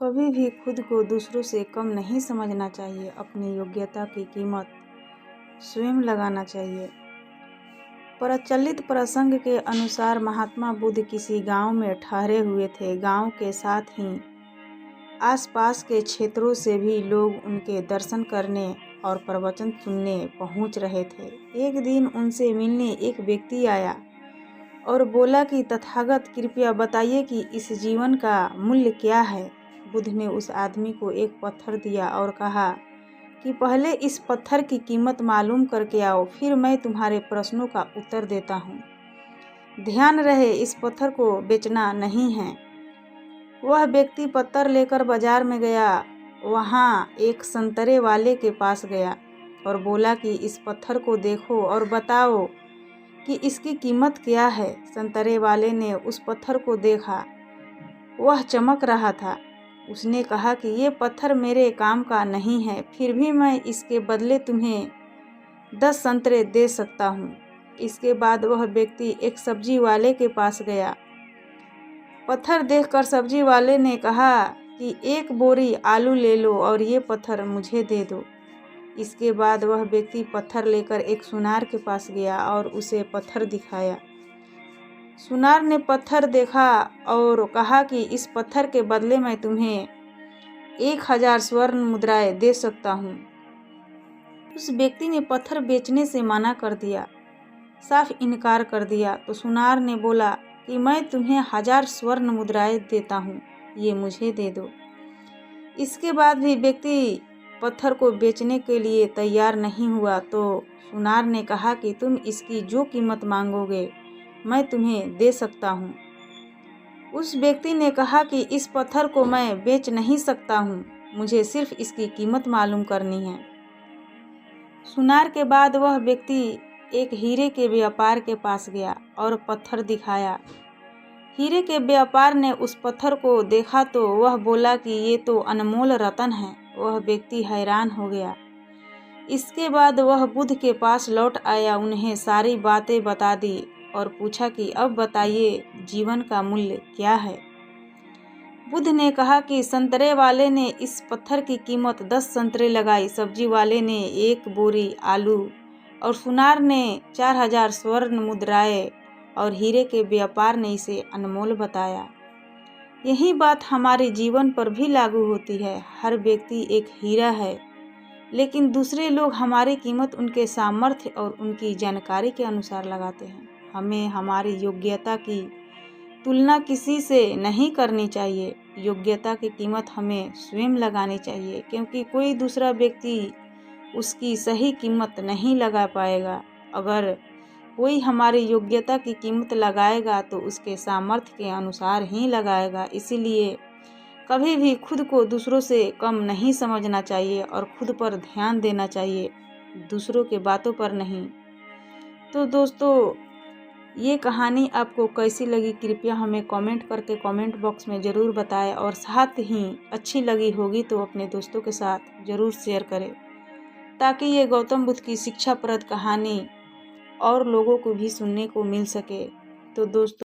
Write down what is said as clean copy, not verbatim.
कभी भी खुद को दूसरों से कम नहीं समझना चाहिए। अपनी योग्यता की कीमत स्वयं लगाना चाहिए। प्रचलित प्रसंग के अनुसार महात्मा बुद्ध किसी गांव में ठहरे हुए थे। गांव के साथ ही आसपास के क्षेत्रों से भी लोग उनके दर्शन करने और प्रवचन सुनने पहुंच रहे थे। एक दिन उनसे मिलने एक व्यक्ति आया और बोला कि तथागत, कृपया बताइए कि इस जीवन का मूल्य क्या है। बुद्ध ने उस आदमी को एक पत्थर दिया और कहा कि पहले इस पत्थर की कीमत मालूम करके आओ, फिर मैं तुम्हारे प्रश्नों का उत्तर देता हूँ। ध्यान रहे, इस पत्थर को बेचना नहीं है। वह व्यक्ति पत्थर लेकर बाजार में गया। वहाँ एक संतरे वाले के पास गया और बोला कि इस पत्थर को देखो और बताओ कि इसकी कीमत क्या है। संतरे वाले ने उस पत्थर को देखा, वह चमक रहा था। उसने कहा कि ये पत्थर मेरे काम का नहीं है, फिर भी मैं इसके बदले तुम्हें 10 संतरे दे सकता हूँ। इसके बाद वह व्यक्ति एक सब्जी वाले के पास गया। पत्थर देखकर सब्जी वाले ने कहा कि एक बोरी आलू ले लो और ये पत्थर मुझे दे दो। इसके बाद वह व्यक्ति पत्थर लेकर एक सुनार के पास गया और उसे पत्थर दिखाया। सुनार ने पत्थर देखा और कहा कि इस पत्थर के बदले मैं तुम्हें 1000 स्वर्ण मुद्राएं दे सकता हूँ। उस व्यक्ति ने पत्थर बेचने से मना कर दिया, साफ इनकार कर दिया। तो सुनार ने बोला कि मैं तुम्हें 1000 स्वर्ण मुद्राएं देता हूँ, ये मुझे दे दो। इसके बाद भी व्यक्ति पत्थर को बेचने के लिए तैयार नहीं हुआ। तो सुनार ने कहा कि तुम इसकी जो कीमत मांगोगे मैं तुम्हें दे सकता हूँ। उस व्यक्ति ने कहा कि इस पत्थर को मैं बेच नहीं सकता हूँ, मुझे सिर्फ इसकी कीमत मालूम करनी है। सुनार के बाद वह व्यक्ति एक हीरे के व्यापार के पास गया और पत्थर दिखाया। हीरे के व्यापार ने उस पत्थर को देखा तो वह बोला कि ये तो अनमोल रत्न है। वह व्यक्ति हैरान हो गया। इसके बाद वह बुद्ध के पास लौट आया, उन्हें सारी बातें बता दी और पूछा कि अब बताइए जीवन का मूल्य क्या है। बुद्ध ने कहा कि संतरे वाले ने इस पत्थर की कीमत 10 संतरे लगाई, सब्जी वाले ने 1 बोरी आलू और सुनार ने 4000 स्वर्ण मुद्राएं और हीरे के व्यापार ने इसे अनमोल बताया। यही बात हमारे जीवन पर भी लागू होती है। हर व्यक्ति एक हीरा है, लेकिन दूसरे लोग हमारी कीमत उनके सामर्थ्य और उनकी जानकारी के अनुसार लगाते हैं। हमें हमारी योग्यता की तुलना किसी से नहीं करनी चाहिए। योग्यता की कीमत हमें स्वयं लगानी चाहिए, क्योंकि कोई दूसरा व्यक्ति उसकी सही कीमत नहीं लगा पाएगा। अगर कोई हमारी योग्यता की कीमत लगाएगा तो उसके सामर्थ्य के अनुसार ही लगाएगा। इसीलिए कभी भी खुद को दूसरों से कम नहीं समझना चाहिए और खुद पर ध्यान देना चाहिए, दूसरों के बातों पर नहीं। तो दोस्तों, ये कहानी आपको कैसी लगी कृपया हमें कमेंट करके कमेंट बॉक्स में ज़रूर बताएं और साथ ही अच्छी लगी होगी तो अपने दोस्तों के साथ ज़रूर शेयर करें, ताकि ये गौतम बुद्ध की शिक्षाप्रद कहानी और लोगों को भी सुनने को मिल सके। तो दोस्तों,